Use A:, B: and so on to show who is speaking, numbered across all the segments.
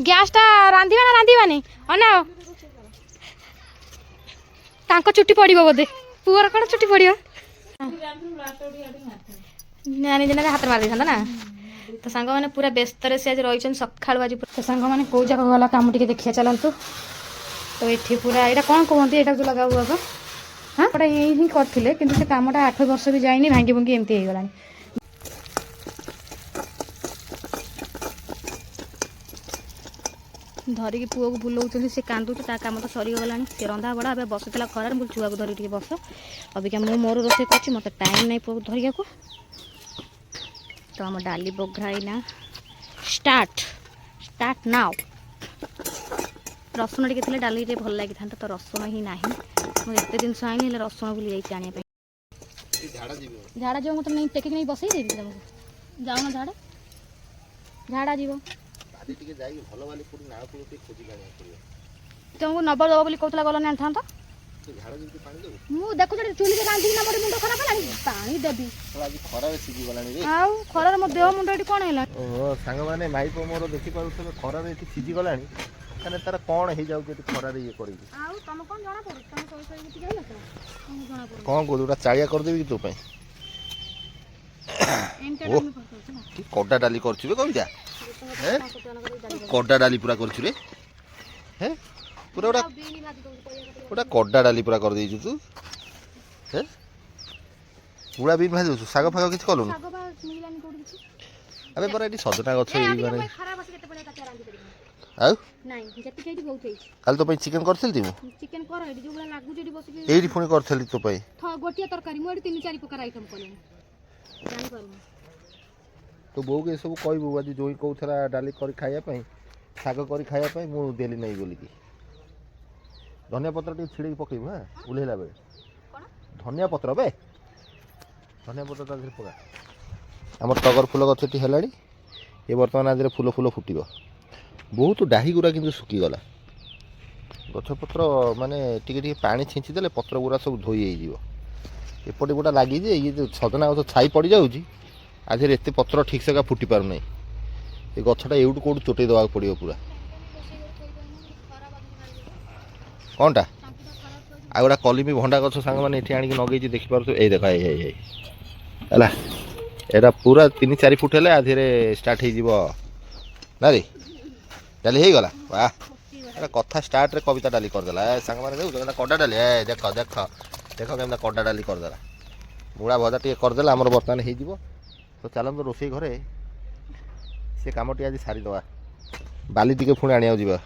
A: ଗ୍ୟାସଟା ରାନ୍ଧିବା ନା ରାନ୍ଧିବାନି ଅନାଅ ତାଙ୍କ ଚୁଟି ପଡ଼ିବ ବୋଧେ ପୁଅର କ'ଣ ଚୁଟି ପଡ଼ିବ ନାନୀ ଦିନରେ ହାତ ମାରି ଦେଇଥାନ୍ତା ନା ତ ସାଙ୍ଗମାନେ ପୁରା ବ୍ୟସ୍ତରେ ସେ ଆଜି ରହିଛନ୍ତି ସକାଳୁ ଆଜି ତ ସାଙ୍ଗମାନେ କେଉଁ ଜାଗା ଗଲା କାମ ଟିକେ ଦେଖିବା ଚାଲନ୍ତୁ ତ ଏଠି ପୁରା ଏଇଟା କ'ଣ କୁହନ୍ତି ଏଇଟା ଯେଉଁ ଲଗାଉ ବାବା ହଁ ଏଇଟା ଏଇ ହିଁ କରିଥିଲେ କିନ୍ତୁ ସେ କାମଟା 8 ବର୍ଷ ବି ଯାଇନି ଭାଙ୍ଗି ଭୁଙ୍ଗି ଏମିତି ହେଇଗଲାଣି ଧରିକି ପୁଅକୁ ବୁଲାଉଛନ୍ତି ସେ କାନ୍ଦୁଛି ତା କାମ ତ ସରିଗଲାଣି ସେ ରନ୍ଧା ବଢ଼ା ଏବେ ବସୁଥିଲା ଖରାରେ ମୁଁ ଛୁଆକୁ ଧରିକି ଟିକେ ବସ ଅବିକା ମୁଁ ମୋର ରୋଷେଇ କରୁଛି ମୋତେ ଟାଇମ୍ ନାହିଁ ପୁଅକୁ ଧରିବାକୁ ତ ଆମ ଡାଲି ବଘରା ଏଇନା ଷ୍ଟାର୍ଟ ନାଓ ରସୁଣ ଟିକେ ଥିଲେ ଡାଲି ଟିକେ ଭଲ ଲାଗିଥାନ୍ତା ତ ରସୁଣ ହିଁ ନାହିଁ ମୁଁ ଏତେ ଜିନିଷ ଆଣିଲି ହେଲେ ରସୁଣ ଭୁଲି ଯାଇଛି ଆଣିବା ପାଇଁ ଝାଡ଼ା ଯିବ ମୋତେ ନେଇ ଟେକିକି ନେଇ ବସେଇ ଦେବି ତମକୁ ଯାଉନ ଝାଡ଼ା ଯିବ ତୁମକୁ ନବ ଦେବ ବୋଲି କହୁଥିଲା ଗଲନି ଆଣିଥାନ୍ତ ମୁଁ ଦେଖୁଛି ଚୁଲିରେ ରାନ୍ଧିକି ନା ମୋର ମୁଣ୍ଡ ଖରାପ ହେଲାଣି ପାଣି ଦେବି ଆଉ ଖରାରେ ମୋ ଦେହ ମୁଣ୍ଡ ଏଠି କ'ଣ ହେଲା
B: ସାଙ୍ଗମାନେ ମାଇପ ମୋର ଦେଖିପାରୁଥିବେ ଖରାରେ ଏଠି ସିଝି ଗଲାଣି ତାହେଲେ ତାର କ'ଣ ହେଇଯାଉଛି ଏଠି ଖରାରେ ଇଏ କରିକି
A: ଆଉ ତମେ କ'ଣ ଜଣା ପଡୁଛି ତମେ ଶୋଇ ଶୋଇ ଟିକେ ହେଲା ତ ଜଣା ପଡୁଛି
B: କ'ଣ କହୁଛୁ ଗୋଟେ ଚାଳିଆ କରିଦେବି କି ତୋ ପାଇଁ କି କଡା ଡାଲି କରୁଛୁ ବେ କବିତା କଡା ଡାଲି ପୁରା କରୁଛୁ ରେ ହେଁ ପୁରା ଗୋଟେ କଡା ଡାଲି ପୁରା କରିଦେଇଛୁ ତୁ ହେଁ ପୁରା ବିନ୍ ଭାଜି ଦେଉଛୁ ଶାଗ ଫାଗ କିଛି କଲୁନି ଆବେ ପରା ଏଠି ସଜନା ଗଛ ଏଇ ମାନେ ଆଉ କାଲି ତୋ ପାଇଁ ଚିକେନ୍ କରିଥିଲି ମୁଁ ଏଇଠି ପୁଣି କରିଥିଲି ତୋ ପାଇଁ
A: ଗୋଟିଏ ତରକାରୀ ମୁଁ ଏଠି 3-4 ପ୍ରକାର ଆଇଟମ୍ କଲିଣି ଜାଣିପାରୁନି
B: ତୋ ବୋଉକୁ ଏସବୁ କହିବୁ ଆଜି ଜୋଇଁ କହୁଥିଲା ଡାଲି କରି ଖାଇବା ପାଇଁ ଶାଗ କରି ଖାଇବା ପାଇଁ ମୁଁ ଦେଲି ନାହିଁ ବୋଲିକି ଧନିଆ ପତ୍ର ଟିକେ ଛିଡ଼େଇକି ପକେଇବୁ ହଁ ଓହ୍ଲେଇଲା ବେଳେ ଧନିଆ ପତ୍ର ବେ ଧନିଆ ପତ୍ର ତା ଦେହରେ ପକା ଆମର ଟଗର ଫୁଲ ଗଛଟି ହେଲାଣି ଏ ବର୍ତ୍ତମାନ ଆ ଦେହରେ ଫୁଲ ଫୁଟିବ ବହୁତ ଡାହି ଗୁଡ଼ା କିନ୍ତୁ ଶୁଖିଗଲା ଗଛପତ୍ର ମାନେ ଟିକେ ଟିକେ ପାଣି ଛିଞ୍ଚି ଦେଲେ ପତ୍ର ଗୁଡ଼ା ସବୁ ଧୋଇ ହେଇଯିବ ଏପଟେ ଗୋଟା ଲାଗିଛି ଇଏ ଯେଉଁ ସଜନା ଗଛ ଛାଇ ପଡ଼ିଯାଉଛି ଆ ଦେହରେ ଏତେ ପତ୍ର ଠିକ୍ସେ ଏକା ଫୁଟି ପାରୁନାହିଁ ଏ ଗଛଟା ଏଇଠୁ କେଉଁଠୁ ଚୋଟେଇ ଦେବାକୁ ପଡ଼ିବ ପୁରା କ'ଣଟା ଆଉ ଗୋଟେ କଲିମି ଭଣ୍ଡା ଗଛ ସାଙ୍ଗମାନେ ଏଠି ଆଣିକି ଲଗେଇଛି ଦେଖିପାରୁଥିବେ ଏଇ ଦେଖ ଏଇ ହେଲା ଏଇଟା ପୁରା 3-4 ଫୁଟ ହେଲେ ଆ ଦେହରେ ଷ୍ଟାର୍ଟ ହେଇଯିବ ନା ରେ ଡାଲି ହେଇଗଲା ବା ଏଇଟା କଥା ଷ୍ଟାର୍ଟରେ କବିତା ଡାଲି କରିଦେଲା ଏ ସାଙ୍ଗମାନେ ଦେଖୁଛ ଏଇଟା କଡା ଡାଲି ଏ ଦେଖ କେମିତି କଡା ଡାଲି କରିଦେଲା ମୂଳା ଭଜା ଟିକେ କରିଦେଲା ଆମର ବର୍ତ୍ତମାନ ହେଇଯିବ ତ ଚାଲନ୍ତୁ ରୋଷେଇ ଘରେ ସେ କାମଟି ଆଜି ସାରିଦେବା ବାଲି ଟିକେ ପୁଣି ଆଣିବାକୁ ଯିବା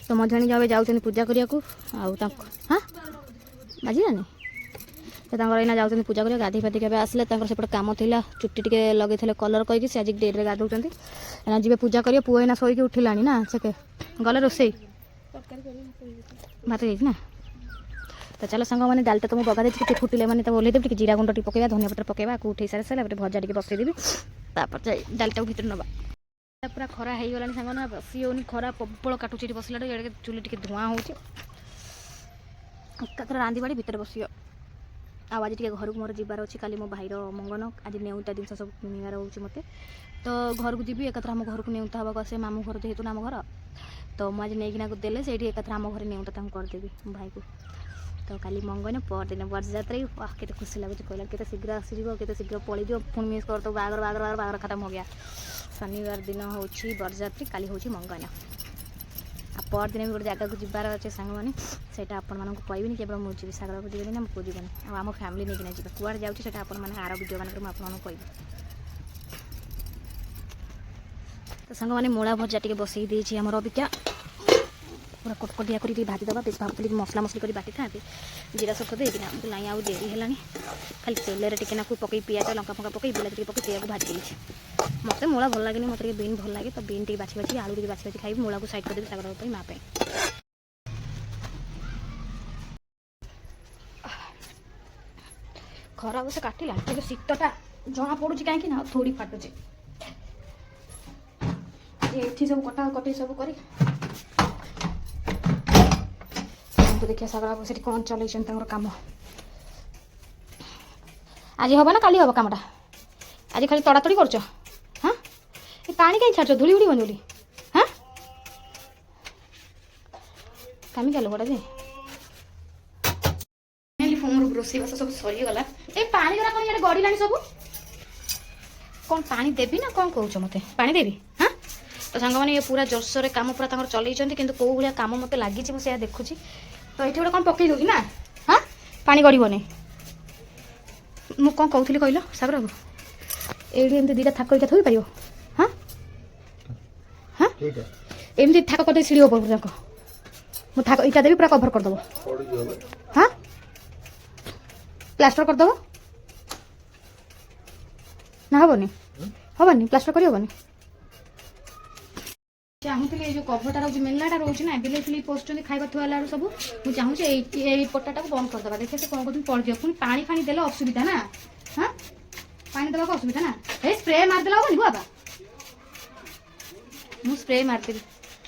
A: ତ ମଝାଣି ଯାବେ ଯାଉଛନ୍ତି ପୂଜା କରିବାକୁ ଆଉ ତାଙ୍କ ହଁ ବାଜିଲାନି ତ ତାଙ୍କର ଏଇନା ଯାଉଛନ୍ତି ପୂଜା କରିବାକୁ ଗାଧୋଇ ପାଧୋଇକି ଏବେ ଆସିଲେ ତାଙ୍କର ସେପଟେ କାମ ଥିଲା ଚୁଟି ଟିକେ ଲଗେଇଥିଲେ କଲର୍ କହିକି ସେ ଆଜି ଡେରିରେ ଗାଧଉଛନ୍ତି ଏଇନା ଯିବେ ପୂଜା କରିବେ ପୁଅ ଏଇନା ଶୋଇକି ଉଠିଲାଣି ନା ସେ ଗଲେ ରୋଷେଇ ଭାତ ହେଇଛି ନା ତ ଚାଲ ସାଙ୍ଗମାନେ ଡାଲିଟା ତ ମୁଁ ବଘା ଦେଇଛି ଟିକେ ଫୁଟିଲେ ମାନେ ତାକୁ ଓହ୍ଲେଇ ଦେବି ଟିକେ ଜିରା ଗୁଣ୍ଡ ଟିକେ ପକେଇବା ଧନିଆ ପତ୍ର ପକେଇବା ଆକୁ ଉଠେଇ ସାରିଲା ପରେ ଭଜା ଟିକେ ବସେଇଦେବି ତାପରେ ଯାଇ ଡାଲିଟାକୁ ଭିତରେ ନେବା ପୁରା ଖରା ହେଇଗଲାଣି ସାଙ୍ଗମାନେ ବସି ହେଉନି ଖରା ପ୍ରବଳ କାଟୁଛି ଏଠି ବସିଲାଠୁ ଇଆଡ଼େ ଚୁଲି ଟିକେ ଧୂଆଁ ହେଉଛି ଏକାଥରେ ରାନ୍ଧିବାଡ଼ି ଭିତରେ ବସିବ ଆଉ ଆଜି ଟିକେ ଘରକୁ ମୋର ଯିବାର ଅଛି କାଲି ମୋ ଭାଇର ମଙ୍ଗନ ଆଜି ନେଉତା ଜିନିଷ ସବୁ କିଣିବାର ହେଉଛି ମୋତେ ତ ଘରକୁ ଯିବି ଏକାଥରେ ଆମ ଘରକୁ ନେଉତା ହେବାକୁ ଆସେ ମାମୁଁ ଘର ଯେହେତୁ ନା ଆମ ଘର ତ ମୁଁ ଆଜି ନେଇକିନାକୁ ଦେଲେ ସେଇଠି ଏକାଥରେ ଆମ ଘରେ ନେଉତା ତାଙ୍କୁ କରିଦେବି ମୋ ଭାଇକୁ ତ କାଲି ମଙ୍ଗନ ପରଦିନ ବରଯାତ୍ରୀ କେତେ ଖୁସି ଲାଗୁଛି କହିଲା କେତେ ଶୀଘ୍ର ଆସିଯିବ କେତେ ଶୀଘ୍ର ପଳେଇଯିବ ପୁଣି ମିସ୍ କରିଦେବ ବାହାଘର ଖତମ हो गया ଶନିବାର ଦିନ ହେଉଛି ବରଯାତ୍ରୀ କାଲି ହେଉଛି ମଙ୍ଗନ ଆଉ ପରଦିନ ବି ଗୋଟେ ଜାଗାକୁ ଯିବାର ଅଛି ସାଙ୍ଗମାନେ ସେଇଟା ଆପଣମାନଙ୍କୁ କହିବିନି କେବଳ ମୁଁ ଯିବି ସାଗରକୁ ଯିବେନି ନା ମୁଁ ପୁଅ ଯିବେନି ଆଉ ଆମ ଫ୍ୟାମିଲି ନେଇକିନା ଯିବା କୁଆଡ଼େ ଯାଉଛି ସେଇଟା ଆପଣମାନେ ଆର ଭିଡ଼ିଓ ମାନଙ୍କରେ ମୁଁ ଆପଣମାନଙ୍କୁ କହିବି ତ ସାଙ୍ଗମାନେ ମୂଳା ଭଜା ଟିକେ ବସେଇ ଦେଇଛି ଆମର ଅବିକା ପୁରା କଟକଟିଆ କରି ଟିକେ ଭାଜିଦେବା ବେଶ ଭାବୁଥିଲି ମସଲା ମସଲି କରି ବାଟିଥାନ୍ତି ଜିରା ସଫ ଦେଇକିନା ନାଇଁ ଆଉ ଡେରି ହେଲାଣି ଖାଲି ତେଲରେ ଟିକେ ନାକୁ ପକେଇ ପିଆଜ ଲଙ୍କା ଫଙ୍କା ପକେଇ ବିଲାତି ଟିକେ ପକେଇ ସେଇଆକୁ ଭାଜି ଦେଇଛି ମୋତେ ମୂଳା ଭଲ ଲାଗେନି ମୋତେ ଟିକେ ବିନ୍ ଭଲ ଲାଗେ ତ ବିନ୍ ଟିକେ ବାଛି ଆଳୁ ଟିକେ ବାଛି ଖାଇବି ମୂଳାକୁ ସାଇଡ଼୍ କରିଦେବି ସାଗର ପାଇଁ ମା ପାଇଁ ଖରା ବସ କାଟିଲାଣି କିନ୍ତୁ ଶୀତଟା ଜଣା ପଡ଼ୁଛି କାହିଁକି ନା ଥୋଡ଼ି ଫାଟୁଛି ଏଠି ସବୁ କଟାକଟି ସବୁ କରି ଦେଖିବା ସାଗର ବାବୁ ସେଠି କ'ଣ ଚଲେଇଛନ୍ତି ତାଙ୍କର କାମ ଆଜି ହେବ ନା କାଲି ହେବ କାମଟା ଆଜି ଖାଲି ତଡ଼ାତଡ଼ି କରୁଛ ହଁ ପାଣି କାହିଁ ଛାଡ଼ୁଛ ଧୂଳି ଉଡ଼ିବନି ବୋଲି ହଁ କାମିକା ଲୋକଟା ଯେ ମୋର ରୋଷେଇବାସ ସବୁ ସରିଗଲା ଏ ପାଣି ଗୁରା କ'ଣ ଇଆଡ଼େ ଗଡ଼ିଲାଣି ସବୁ କ'ଣ ପାଣି ଦେବି ନା କ'ଣ କହୁଛ ମୋତେ ପାଣି ଦେବି ହଁ ତ ସାଙ୍ଗମାନେ ଇଏ ପୁରା ଜୋରସୋରରେ କାମ ପୁରା ତାଙ୍କର ଚଲେଇଛନ୍ତି କିନ୍ତୁ କେଉଁ ଭଳିଆ କାମ ମୋତେ ଲାଗିଛି ମୁଁ ସେୟା ଦେଖୁଛି ତ ଏଇଠି ଗୋଟେ କ'ଣ ପକେଇ ଦେଉଛି ନା ହଁ ପାଣି ଗଡ଼ିବନି ମୁଁ କ'ଣ କହୁଥିଲି କହିଲ ସାଗର ବାବୁ ଏଇଠି ଏମିତି ଦୁଇଟା ଥାକ ଏଇଟା ଥୋଇପାରିବ ହଁ ହଁ ଏମିତି ଥାକ କରିଦେଇ ସିଡ଼ି ଉପରକୁ ଯାକ ମୁଁ ଥାକ ଇଟା ଦେବି ପୁରା କଭର କରିଦେବ ହଁ ପ୍ଲାଷ୍ଟର କରିଦେବ ନା ହେବନି ହେବନି ପ୍ଲାଷ୍ଟର କରିହେବନି ଚାହୁଁଥିଲି ଏଇ ଯେଉଁ କଭରଟା ରହୁଛି ମେଲାଟା ରହୁଛି ନା ବିଲେଇ ଫିଲେଇ ପଶୁଛନ୍ତି ଖାଇବା ଥୁଆ ହେଲା ସବୁ ମୁଁ ଚାହୁଁଛି ଏଇ ପଟାଟାକୁ ବନ୍ଦ କରିଦେବା ଦେଖେ ସେ କ'ଣ କରୁଛନ୍ତି ପଡ଼ିଯିବ ପୁଣି ପାଣି ଫାଣି ଦେଲେ ଅସୁବିଧା ନା ହଁ ପାଣି ଦେବାକୁ ଅସୁବିଧା ନା ଏଇ ସ୍ପ୍ରେ ମାରିଦେଲେ ହେବନି ବାବା ମୁଁ ସ୍ପ୍ରେ ମାରିଦେବି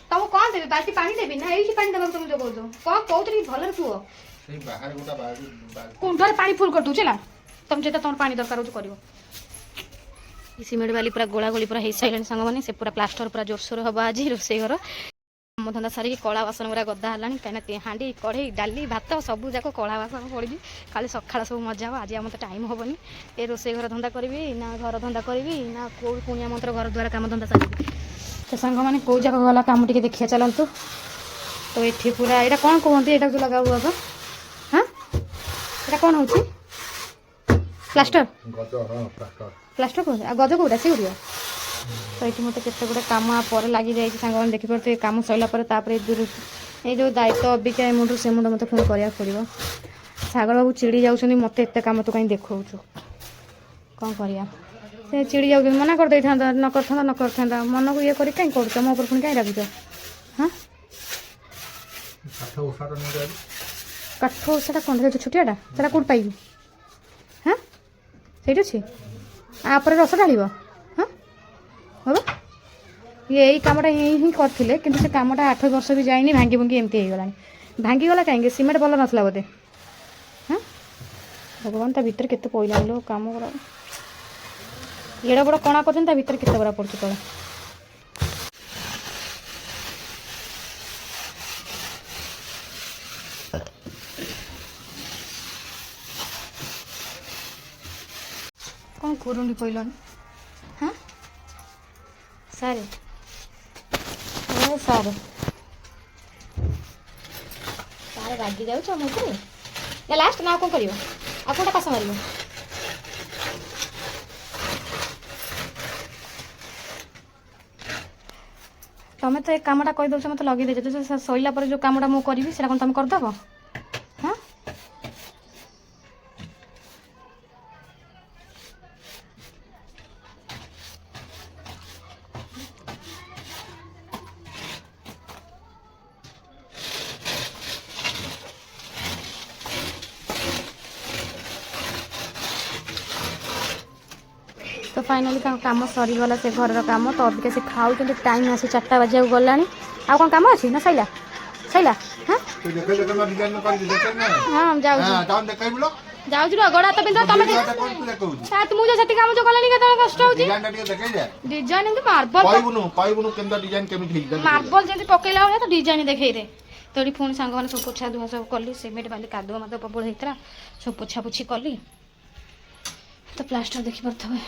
A: ତମକୁ କ'ଣ ଦେବି ବାଲ୍ଟି ପାଣି ଦେବି ନା ଏଇଠି ପାଣି ଦେବାକୁ ତମେ କହୁଛ କ'ଣ କହୁଥିଲି ଭଲରେ କୁହ କୁଣ୍ଡରେ ପାଣି ଫୁଲ୍ କରିଦେଉଛି ହେଲା ତମେ ଯେତେ ତମର ପାଣି ଦରକାର ହେଉଛି କରିବ ସିମେଣ୍ଟ ବାଲି ପୁରା ଗୋଳାଗୋଳି ପୁରା ହେଇସାରିଲାଣି ସାଙ୍ଗମାନେ ସେ ପୁରା ପ୍ଲାଷ୍ଟର ପୁରା ଜୋରସୋର ହେବ ଆଜି ରୋଷେଇ ଘର କାମ ଧନ୍ଦା ସାରିକି କଳା ବାସନ ଗୁରା ଗଦା ହେଲାଣି କାହିଁକିନା ହାଣ୍ଡି କଢ଼େଇ ଡାଲି ଭାତ ସବୁ ଯାକ କଳା ବାସନ ପଡ଼ିଛି କାଲି ସକାଳ ସବୁ ମଜା ହେବ ଆଜି ଆମର ତ ଟାଇମ୍ ହେବନି ଏ ରୋଷେଇ ଘର ଧନ୍ଦା କରିବି ନା ଘର ଧନ୍ଦା କରିବି ନା କେଉଁ କୁଣିଆ ମନ୍ତ୍ର ଘର ଦ୍ୱାରା କାମ ଧନ୍ଦା ସାରିବି ତ ସାଙ୍ଗମାନେ କେଉଁ ଯାକ ଗଲା କାମ ଟିକେ ଦେଖିବା ଚାଲନ୍ତୁ ତ ଏଠି ପୁରା ଏଇଟା କ'ଣ କୁହନ୍ତି ଏଇଟା ଯେଉଁ ଲଗାବୁ ବାବା ହଁ ଏଇଟା କ'ଣ ହେଉଛି ପ୍ଲାଷ୍ଟର ପ୍ଲାଷ୍ଟର କୁହନ୍ତି ଆଉ ଗଜ କେଉଁଟା ସିଉରିଆ ତ ଏଇଠି ମୋତେ କେତେ ଗୁଡ଼େ କାମ ପରେ ଲାଗିଯାଇଛି ସାଙ୍ଗମାନେ ଦେଖିପାରୁଥିବେ କାମ ସରିଲା ପରେ ତାପରେ ଏଇ ଯେଉଁ ଦାୟିତ୍ୱ ଅବିକା ଏ ମୁଣ୍ଡରୁ ସେ ମୁଣ୍ଡ ମୋତେ ପୁଣି କରିବାକୁ ପଡ଼ିବ ସାଗର ବାବୁ ଚିଡ଼ି ଯାଉଛନ୍ତି ମୋତେ ଏତେ କାମ ତୁ କାହିଁ ଦେଖାଉଛୁ କ'ଣ କରିବା ସେ ଚିଡ଼ି ଯାଉଛନ୍ତି ମନା କରିଦେଇଥାନ୍ତା ନ କରିଥାନ୍ତା ମନକୁ ଇଏ କରି କାହିଁ କରୁଛ ମୋ ଉପରେ ପୁଣି କାହିଁ ରାଗୁଛ ହଁ କାଠ ଓଷାଟା କ'ଣ ଦେଖୁଛୁ ଛୋଟିଆଟା ସେଟା କେଉଁଠି ପାଇବି ହଁ ସେଇଠି ଅଛି ଆପରେ ରସ ଢାଳିବ ହଁ ହବ ଇଏ ଏଇ କାମଟା ହିଁ କରିଥିଲେ କିନ୍ତୁ ସେ କାମଟା 8 ବର୍ଷ ବି ଯାଇନି ଭାଙ୍ଗି ଭୁଙ୍ଗି ଏମିତି ହେଇଗଲାଣି ଭାଙ୍ଗିଗଲା କାହିଁକି ସିମେଣ୍ଟ ଭଲ ନଥିଲା ବୋଧେ ହଁ ଭଗବାନ ତା ଭିତରେ କେତେ ପଇଲା ଲୋ କାମ ଗୁଡ଼ା ଏଡ଼େ ବଡ଼ କଣା କରୁଛନ୍ତି ତା ଭିତରେ କେତେ ବଡ଼ା ପଡ଼ୁଛି ତଳେ କ'ଣ କରୁଣ୍ଡି ପଇଲନି ହଁ ସାରେ ସାରେ ସାରେ ରାଗି ଯାଉଛ ମୋ ଉପରେ ନା ଲାଷ୍ଟ ନା ଆଉ କ'ଣ କରିବ ଆଉ କ'ଣଟା ପାସ ମାରିବ ତମେ ତ ଏ କାମଟା କହିଦେଉଛ ମୋତେ ଲଗେଇ ଦେଇଛ ସରିଲା ପରେ ଯେଉଁ କାମଟା ମୁଁ କରିବି ସେଇଟା କ'ଣ ତମେ କରିଦେବ ହଁ तो फाइनाली काम सरीगला से घर काम तो अबिका से खाऊ टाइम आसी 4टा बजे गलानी आ कौन काम अच्छी ना सैला सैला हाँ हाँ जाऊ गड़ा तो बिंदा तमे सात मुझे सेति काम जो गलानी केते कष्ट होची डिजाइन एंत मार्बल
B: केंदा डिजाइन केमिति
A: मार्बल जेंति पकेला हो तो डिजाइन देखै रे तोड़ी फोन सांग माने सब पोछा धुआ सब कली सिमेंट बाली कादो मत प्रबल हेतरा सब पोछा पोछी कली तो प्लास्टर देखि परथबे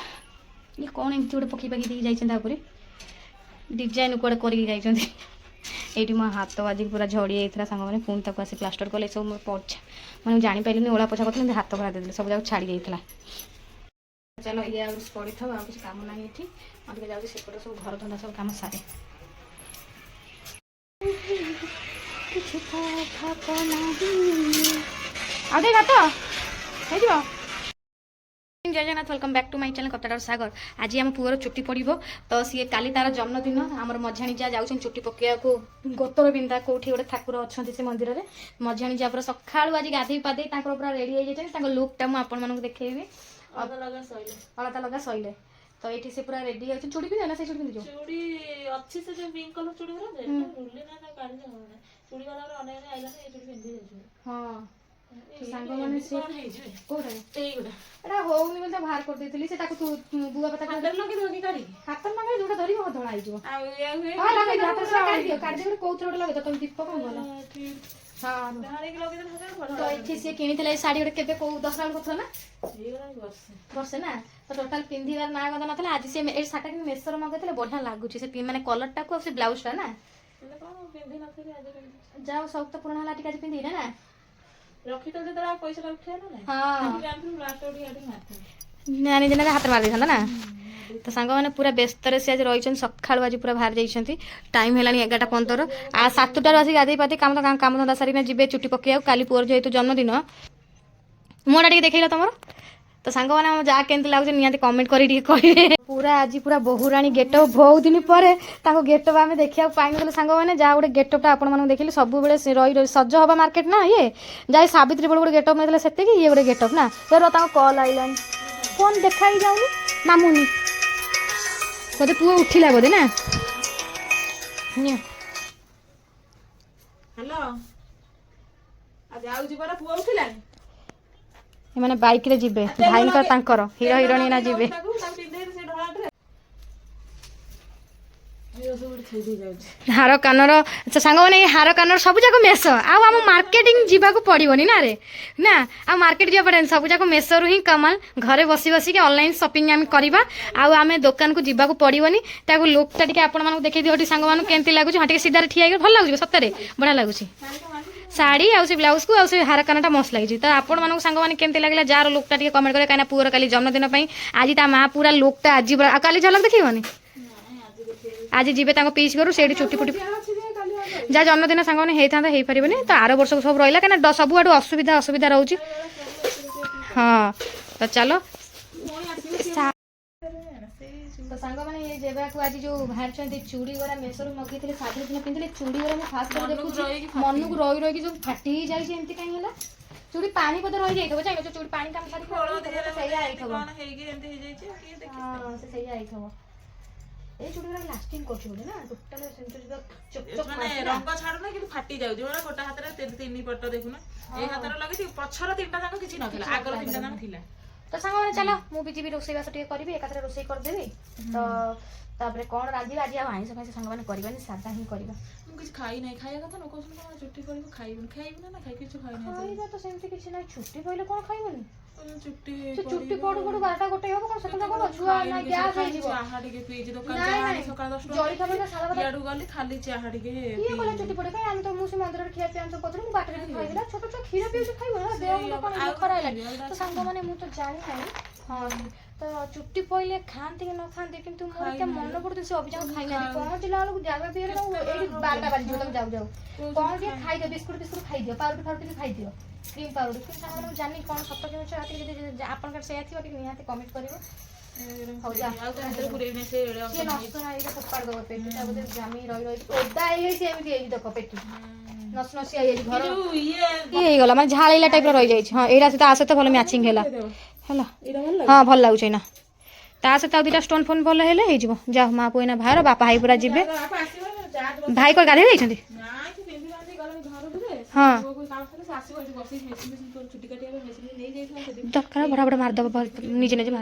A: ये कौन एमती गोटे पकई पकई दी जाए डिजाइन कौड़े कर ये मो हाथ बाजिक पूरा झड़ी जाता सांग मैंने पुणी तक आसी प्लास्टर कले सब मोर पोछा मैंने जापारे ओला पोछा करते हाथ भरा देते सब जाक छाड़ी जाता चलो ये पड़ी था किसी कम ना ये जाऊँगी सेपटे सब घर धंदा सब कम सारे आ जय Jagannath welcome back to my channel कप्तार सागर आज आम पुअर चुट्टी पड़ो तो सी काली तार जन्मदिन आमर मझाणी जा जाऊँ चुट्टी पकड़ा को गोतर बिंदा कौटी गोटे ठाकुर अच्छा से मंदिर में मझाणी जा पूरा सका आज गाधे पाधे पूरा रेडी हो जाए लुकटा मुझे देखी अलता लगा सैले तो ये से पूरा रेडी हो चूड़ी पिंधे ना से चूड़ी पिंधि
C: चूड़ी अच्छी से जो पिंक कलर चूड़ी वाला दे रुले ना ना काढी जाऊ चूड़ी वाला रे अने आइला ए चूड़ी पिंधि जाऊ
A: हां सांग माने से कोडा एई गोडा एटा होउनी बोलता बाहर कर देतली से ताको तू बुआ पता
C: हाथ लगे धोनी काढी
A: हाथ लगे जोटा धरी हो କଣ ହେଇଯିବ
C: ଆଉ ଇଏ ହୁଏ
A: ହଁ ଲଗେଇ ଦିଅ ହାତରେ କାଢିଦିଅ କାଢିଦିଅ କୋଉଥିରେ ଗୋଟେ ଲଗେଇ ଦିଅ ତମେ ଦୀପ କଣ ଭଲ ହଁ
C: ଢାଳିକି ଲଗେଇଦେଲେ ହାତରେ
A: ତ ଏଠି ସିଏ କିଣିଥିଲା ଏଇ ଶାଢୀ ଗୋଟେ କେବେ କୋଉ 10 ବେଳକୁ ଥିଲା ନା
C: ହେଇଗଲାଣି ବର୍ଷେ।
A: ବର୍ଷେ ନା ତ ଟୋଟାଲ ପିନ୍ଧିବାର ନାଁ ଗନ୍ଧ ନଥିଲା ଆଜି ସେ ଏଇ ଶାଢୀଟା କିନ୍ତୁ ମେସୋରେ ମଗେଇଥିଲେ ବଢିଆ ଲାଗୁଛି ସେ ମାନେ କଲରଟାକୁ ଆଉ ସେ ବ୍ଲାଉଜଟା ନା
C: ହେଲେ କଣ ପିନ୍ଧି ନଥିଲି ଆଜି ପିନ୍ଧି
A: ଯାଉ ସବୁ ତ ପୁରୁଣା ହେଲା ଟିକେ ଆଜି ପିନ୍ଧିକି ନା
C: ରଖିତ ଯେତେବେଳେ ଆଉ ପଇସା ଉଠିବା ନା ନାଇଁ
A: ହଁ
C: ଜାଣିଥିଲୁ ଲାଷ୍ଟ ଟିକେ ଆଠି ମାରିଥିଲି
A: ନାନୀ ଦିନରେ ହାତରେ ମାରି ଦେଇଥାନ୍ତା ନା ତ ସାଙ୍ଗମାନେ ପୁରା ବ୍ୟସ୍ତରେ ସେ ଆଜି ରହିଛନ୍ତି ସକାଳୁ ଆଜି ପୁରା ବାହାରି ଯାଇଛନ୍ତି ଟାଇମ୍ ହେଲାଣି 11:15 ଆଉ 7ଟାରୁ ଆସିକି ଗାଧେଇ ପାଧେଇ କାମଧନ୍ଦା ସାରିକିନା ଯିବେ ଚୁଟି ପକେଇବାକୁ କାଲି ପୁଅର ଯେହେତୁ ଜନ୍ମଦିନ ମୁହଁଟା ଟିକେ ଦେଖେଇଲ ତମର ତ ସାଙ୍ଗମାନେ ଆମ ଯାହା କେମିତି ଲାଗୁଛି ନିହାତି କମେଣ୍ଟ କରି ଟିକେ କହିବେ ପୁରା ଆଜି ପୁରା ବହୁରାଣୀ ଗେଟଅପ୍ ବହୁତ ଦିନ ପରେ ତାଙ୍କୁ ଗେଟଅପ୍ ଆମେ ଦେଖିବାକୁ ପାଇନଥିଲୁ ସାଙ୍ଗମାନେ ଯାହା ଗୋଟେ ଗେଟଅପ୍ଟା ଆପଣମାନଙ୍କୁ ଦେଖିଲି ସବୁବେଳେ ରହି ରହି ସଜ ହବା ମାର୍କେଟ ନା ଇଏ ଯାଇ ସାବିତ୍ରୀ ବେଳକୁ ଗୋଟେ ଗେଟଅପ୍ ନେଇଥିଲେ ସେତିକି ଇଏ ଗୋଟେ ଗେଟଅପ୍ ନା ତାଙ୍କ କଲ୍ ଆଇଲାଣି ଫୋନ୍ ଦେଖା ହେଇ ଯାଉନି ମାମୁନି ବୋଧେ ପୁଅ ଉଠିଲା ବୋଧେ ନା ନିଅ
C: ହ୍ୟାଲୋ ଆଉ ଯାଉଛି ପରା ପୁଅ ଉଠିଲାଣି
A: ଏମାନେ ବାଇକରେ ଯିବେ ଭାଇଙ୍କର ତାଙ୍କର ହିରୋ ହିରୋଇନ ଏଇନା ଯିବେ
C: ତାକୁ ପିନ୍ଧେଇ ସେ ଢଳା ଡ୍ରେସ୍
A: ହାର କାନର ସାଙ୍ଗମାନେ ଏଇ ହାର କାନର ସବୁ ଯାକ ମେଷ ଆଉ ଆମ ମାର୍କେଟିଂ ଯିବାକୁ ପଡ଼ିବନି ନା ରେ ନା ଆଉ ମାର୍କେଟ ଯିବା ପଡ଼ିବନି ସବୁ ଯାକ ମେଷରୁ ହିଁ କମାଲ ଘରେ ବସି ବସିକି ଅନଲାଇନ୍ ସପିଂ ଆମେ କରିବା ଆଉ ଆମେ ଦୋକାନକୁ ଯିବାକୁ ପଡ଼ିବନି ତାକୁ ଲୁକ୍ଟା ଟିକେ ଆପଣମାନଙ୍କୁ ଦେଖେଇ ଦିଅ ଏଠି ସାଙ୍ଗମାନଙ୍କୁ କେମିତି ଲାଗୁଛି ହଁ ଟିକେ ସିଧାରେ ଠିଆ ହେଇକି ଭଲ ଲାଗୁଛି ସତରେ ବଢ଼ିଆ ଲାଗୁଛି ଶାଢ଼ୀ ଆଉ ସେ ବ୍ଲାଉଜକୁ ଆଉ ସେ ହାର କାନଟା ମସ୍ତ ଲାଗିଛି ତ ଆପଣମାନଙ୍କୁ ସାଙ୍ଗମାନେ କେମିତି ଲାଗିଲା ଯାହାର ଲୁକ୍ଟା ଟିକେ କମେଣ୍ଟ କରିବେ କାହିଁକିନା ପୁଅର କାଲି ଜନ୍ମଦିନ ପାଇଁ ଆଜି ତା ମା ପୁରା ଲୁକ୍ଟା ଆଜି ଆଉ କାଲି ଝଲକ ଦେଖିବନି ଆଜି ଯିବେ ତାଙ୍କ ପିଇସି ଘରୁ ସେଇଠି ଚୁଟି ଫୁଟି ଯାହା ଜନ୍ମଦିନ ସାଙ୍ଗମାନେ ହେଇଥାନ୍ତା ହେଇପାରିବନି ତ ଆର ବର୍ଷକୁ ସବୁ ରହିଲା କାହିଁକିନା ସବୁଆଡ଼ୁ ଅସୁବିଧା ରହୁଛି ହଁ ତ ଚାଲ ତ ସାଙ୍ଗମାନେ ଏଇ ଯେବାକୁ ଆଜି ଯୋଉ ବାହାରିଛନ୍ତି ଚୁଡ଼ି ଗୁଡ଼ା ମେସୋରୁ ମଗେଇଥିଲେ ଶାଢ଼ୀ ଦିନ ପିନ୍ଧିଲେ ଚୁଡ଼ି ଗୁଡ଼ା ମୁଁ ଫାଷ୍ଟ ଦେଖୁଛି ମନକୁ ରହିକି ଯୋଉ ଫାଟି ଯାଇଛି ଏମିତି କାହିଁ ହେଲା ଚୁଡ଼ି ପାଣି ବୋଧେ ରହିଯାଇଥିବ ଜାଣିଛ ଚୁଡ଼ି ପାଣି କାମ ସାରିକି ସେଇଆ ହେଇଥିବ ହଁ ସେ ସେଇଆ ହେଇଥିବ এই চুড়িগুলো লাস্টিং করছে বলে না টোটাল সেন্টার চকচক
C: মানে রঙ ছাড়ুনা কিন্তু ফাটি যাଉଛି মানে গোটা ହାତରେ ତିନି ପଟ ଦେଖୁନ ଏଇ ହାତରେ ଲଗେଇଛି ପଛର ତିନିଟା ଯାକ କିଛି ନଥିଲା ଆଗର ତିନିଟା ଯାକ ଥିଲା
A: ତ ସାଙ୍ଗମାନେ ଚାଲ ମୁଁ ବି ଯିବି ରୋଷେଇବାସ ଟିକେ କରିବି ଏକାଥରେ ରୋଷେଇ କରିଦେବି ତ ତାପରେ କଣ ରାନ୍ଧିବା ଆଜି ଆଉ ଆଇଁଷ ଫାଇଁଷ ସାଙ୍ଗମାନେ କରିବାନି ସାଧା ହିଁ କରିବା
C: ମୁଁ କିଛି ଖାଇ ନାହିଁ ଖାଇବା କଥା ନ କହୁଛନ୍ତି କଣ ଚୁଟି କରିବୁ ଖାଇବୁ ନା ଖାଇ କିଛି ଖାଇ ନାହିଁ
A: ଖାଇବା ତ ସେମିତି କିଛି ନାହିଁ ଛୁଟି ପଇଲେ କଣ ଖାଇବନି
C: ଚୁଟି
A: ଛୁଟି ପଡୁ ପଡୁ 12ଟା ଗୋଟେ ହବ କଣ ସେତେବେଳେ କଣ ଛୁଆ ନା ଗ୍ୟାସ୍ ହେଇଯିବ
C: ଚାହା ଟିକେ ପିଇଛି ଦୋକାନ ଚାହା ଆଣି ସକାଳ 10ଟା ଇଆଡୁ ଗଲି ଖାଲି ଚାହା ଟିକେ
A: କିଏ କହିଲା ଚୁଟି ପଡେ କାଇଁ ଆମେ ତ ମୁଁ ସେ ମନ୍ଦିରରେ ଖିଆ ପିଆ ସବୁ କରୁଥିଲି ମୁଁ ବାଟରେ ବି ଖାଇବି ନା ଛୋଟ ଛୁଆ କ୍ଷୀର ପିଉଛି ଖାଇବ ନା ଦେହ ମୁଣ୍ଡ କଣ ଖରା ହେଲାଣି ତ ସାଙ୍ଗମାନେ ମୁଁ ତ ଜାଣି ନାହିଁ ହଁ ତ ଚୁଟି ପଇଲେ ଖାଆନ୍ତି କି ନ ଖାଆନ୍ତି କିନ୍ତୁ ମୋର ଏତେ ମନେ ପଡୁଛି ସେ ଅଭିଯାନ ଖାଇନାହାନ୍ତି ପହଞ୍ଚିଲା ବେଳକୁ ଜାଗା ବି ହେଲେ ଏଇଠି 12ଟା ବାଜିଯିବ ତମେ ଯାଉ କଣ ଟିକେ ଖାଇଦିଅ ବିସ୍କୁଟ ଖାଇଦିଅ ପାଉରୁଟି ଫାଉରୁଟି ବି ଖାଇଦିଅ କ୍ରିମ୍ ପାଉରୁଟି କିନ୍ତୁ ସାଙ୍ଗମାନେ ମୁଁ ଜାଣିନି କଣ ସତ କି ମିଛ ଟିକେ ଯଦି ଆପଣଙ୍କର ସେଇଆ ଥିବ ଟିକେ ନିହାତି କମେଣ୍ଟ କରିବ ହଉ ଯା ସିଏ ନଷ୍ଟ ଏଇଟା ଫୋପାଡ଼ି ଦେବ ପେଟିଟା ବୋଧେ ଜାମି ରହି ଓଦା ହେଇଯାଇଛି ଏମିତି ହେଇଛି ଦେଖ ପେଟି ନସିଆ ହେଇଯାଇଛି ଘର ଇଏ ହେଇଗଲା ମାନେ ଝାଳେଇଲା ଟାଇପ୍ର ରହିଯାଇଛି ହଁ ଏଇଟା ତା ସହିତ ଭଲ ମ୍ୟାଚିଂ ହେଲା ହଁ ଭଲ ଲାଗୁଛି ଏଇନା ତା ସହିତ ଆଉ ଦୁଇଟା ଷ୍ଟୋନ୍ ଫୋନ୍ ଭଲ ହେଲେ ହେଇଯିବ ଯାଅ ମା ପୁଅ ଏଇନା ବାହାର ବାପା ଭାଇ ପୁରା ଯିବେ ଭାଇ କ'ଣ ଗାଧେଇ ଯାଇଛନ୍ତି ହଁ ଦରକାର ବଡ଼ ବଡ଼ ମାରିଦେବ ନିଜେ ମାରିଦେବ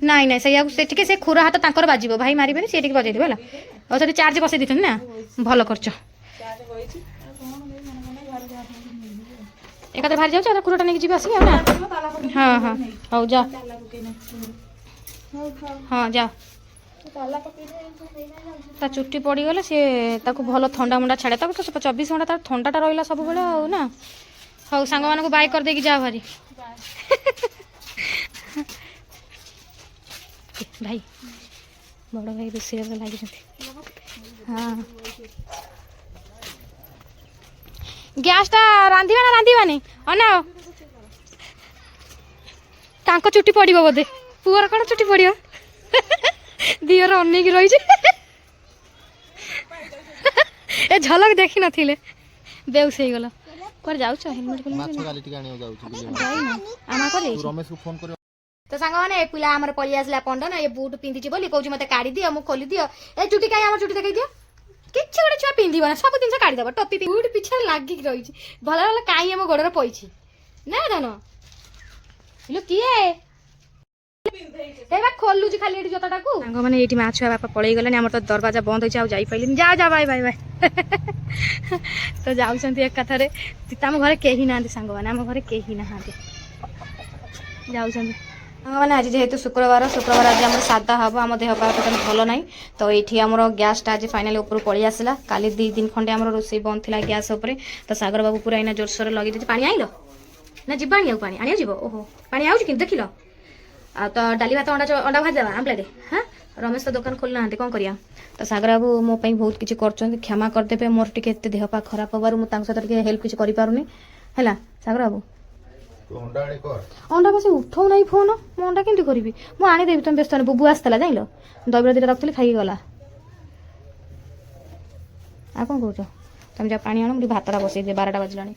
A: ନାଇଁ ନାଇଁ ସେଇଆକୁ ସେ ଟିକେ ସେ ଖୁରା ହାତ ତାଙ୍କର ବାଜିବ ଭାଇ ମାରିବେନି ସିଏ ଟିକେ ବଜେଇଦେବେ ହେଲା ଆଉ ସେଠି ଚାର୍ଜ ବସେଇ ଦେଇଛନ୍ତି ନା ଭଲ କରୁଛ ଏକାଥରେ ବାହାରି ଯାଉଛି ଖୁରାଟା ନେଇକି ଯିବେ ଆସିକି ଆଉ ନା ହଁ ହଁ ହଉ ଯା ହଁ ଯା ତା ଚୁଟି ପଡ଼ିଗଲେ ସିଏ ତାକୁ ଭଲ ଥଣ୍ଡା ମୁଣ୍ଡା ଛାଡ଼େ ତାକୁ ତ 24 ଘଣ୍ଟା ତାର ଥଣ୍ଡାଟା ରହିଲା ସବୁବେଳେ ଆଉ ନା ହଉ ସାଙ୍ଗମାନଙ୍କୁ ବାଇ କରିଦେଇକି ଯା ଭାରି ଭାଇ ବଡ଼ ଭାଇ ରୋଷେଇରେ ଲାଗିଛନ୍ତି ହଁ ଗ୍ୟାସ୍ଟା ରାନ୍ଧିବା ନା ରାନ୍ଧିବାନି ଅନାଅ ତାଙ୍କ ଚୁଟି ପଡ଼ିବ ବୋଧେ ପୁଅର କ'ଣ ଚୁଟି ପଡ଼ିବ ଦିଅର ଅନେଇକି ରହିଛି ଏ ଝଲକ ଦେଖିନଥିଲେ ବେଉସ ହେଇଗଲ କୁଆଡ଼େ ଯାଉଛ ହେଲମେଟ୍ ତ ସାଙ୍ଗମାନେ ଏ ପିଲା ଆମର ପଳେଇ ଆସିଲା ପଣ୍ଡନ ଏ ବୁଟ୍ ପିନ୍ଧିଛି ବୋଲି କହୁଛି ମତେ କାଢି ଦିଅ ମୁଁ ଖୋଲି ଦିଅ ଏ ଚୁଟି କାଇଁ ଆମର ଚୁଟି ଦେଖେଇ ଦିଅ କିଛି ଗୋଟେ ଛୁଆ ପିନ୍ଧିବ ନା ସବୁ ଜିନିଷ କାଢିଦବ ଟୋପି ବୁଟ୍ ପିଛାରେ ଲାଗିକି ରହିଛି ଭଲ ଭଲ କାଇଁ ଆମ ଗୋଡରେ ପଇଛି ନା ଧନ କିଏ ଏବା ଖୋଲୁଛି ଖାଲି ଏଠି ଜୋତାଟାକୁ ସାଙ୍ଗମାନେ ଏଇଠି ମା ଛୁଆ ବାପା ପଳେଇ ଗଲେଣି ଆମର ତ ଦରବାଜା ବନ୍ଦ ହେଇଛି ଆଉ ଯାଇପାରିଲିନି ଯା ଯା ବାଇ ବାଇ ବାଇ ତ ଯାଉଛନ୍ତି ଏକାଥରେ ଆମ ଘରେ କେହି ନାହାନ୍ତି ସାଙ୍ଗମାନେ ଆମ ଘରେ କେହି ନାହାନ୍ତି ଯାଉଛନ୍ତି ସାଙ୍ଗମାନେ ଆଜି ଯେହେତୁ ଶୁକ୍ରବାର ଆଜି ଆମର ସାଧା ହେବ ଆମ ଦେହ ପା ଟୋଟାଲି ଭଲ ନାହିଁ ତ ଏଇଠି ଆମର ଗ୍ୟାସଟା ଆଜି ଫାଇନାଲି ଉପରୁ ପଳେଇ ଆସିଲା କାଲି 2 ଦିନ ଖଣ୍ଡେ ଆମର ରୋଷେଇ ବନ୍ଦ ଥିଲା ଗ୍ୟାସ୍ ଉପରେ ତ ସାଗର ବାବୁ ପୁରା ଏଇନା ଜୋରସୋରରେ ଲଗେଇ ଦେଇଛି ପାଣି ଆଣିଲ ନା ଯିବା ଆଣିବାକୁ ପାଣି ଆଣିବାକୁ ଯିବ ଓହୋ ପାଣି ଆଉଛି କିନ୍ତୁ ଦେଖିଲ ଆଉ ତ ଡାଲି ଭାତ ଅଣ୍ଡା ଭାଜିଦେବା ଆମ୍ଲେଟ୍ ହଁ ରମେଶ ତ ଦୋକାନ ଖୋଲୁନାହାନ୍ତି କ'ଣ କରିବା ତ ସାଗର ବାବୁ ମୋ ପାଇଁ ବହୁତ କିଛି କରୁଛନ୍ତି କ୍ଷମା କରିଦେବେ ମୋର ଟିକେ ଏତେ ଦେହ ପା ଖରାପ ହେବାରୁ ମୁଁ ତାଙ୍କ ସହିତ ଟିକେ ହେଲ୍ପ କିଛି କରିପାରୁନି ହେଲା ସାଗର ବାବୁ ଅଣ୍ଡା ବସି ଉଠଉ ନାହିଁ ଫୋନ୍ ମୁଁ ଅଣ୍ଡା କେମିତି କରିବି ମୁଁ ଆଣିଦେବି ତମେ ବ୍ୟସ୍ତ ବୁବୁ ଆସିଥିଲା ଜାଣିଲ ଦହିବରା ଦୁଇଟା ରଖିଥିଲି ଖାଇକି ଗଲା ଆଉ କ'ଣ କହୁଛ ତମେ ଯା ପାଣି ଆଣ ମୁଁ ଟିକେ ଭାତଟା ବସେଇ ଦିଏ 12ଟା ବାଜିଲାଣି